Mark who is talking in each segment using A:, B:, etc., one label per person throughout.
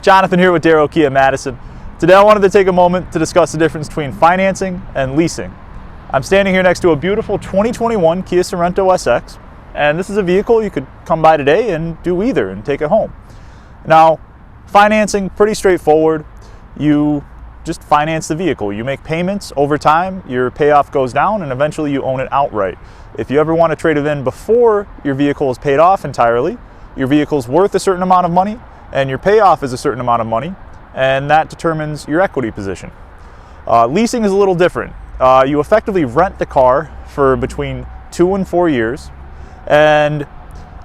A: Jonathan here with Darrow Kia Madison. Today I wanted to take a moment to discuss the difference between financing and leasing. I'm standing here next to a beautiful 2021 Kia Sorento SX, and this is a vehicle you could come by today and do either and take it home. Now, financing, pretty straightforward. You just finance the vehicle. You make payments over time, your payoff goes down, and eventually you own it outright. If you ever want to trade it in before your vehicle is paid off entirely, your vehicle's worth a certain amount of money, and your payoff is a certain amount of money, and that determines your equity position. Leasing is a little different. You effectively rent the car for between 2 and 4 years, and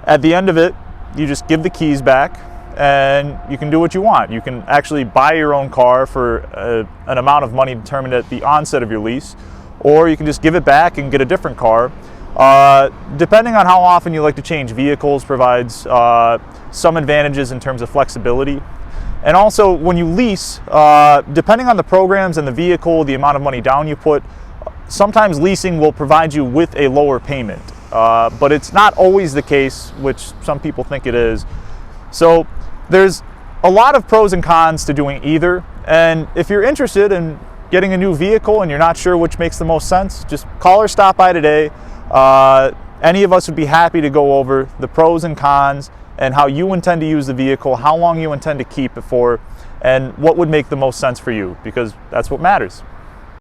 A: at the end of it, you just give the keys back, and you can do what you want. You can actually buy your own car for an amount of money determined at the onset of your lease, or you can just give it back and get a different car. Depending on how often you like to change vehicles provides some advantages in terms of flexibility. And also when you lease, depending on the programs and the vehicle, the amount of money down you put, sometimes leasing will provide you with a lower payment. But it's not always the case, which some people think it is. So there's a lot of pros and cons to doing either. And if you're interested in getting a new vehicle and you're not sure which makes the most sense, just call or stop by today. Any of us would be happy to go over the pros and cons and how you intend to use the vehicle, how long you intend to keep it for, and what would make the most sense for you, because that's what matters.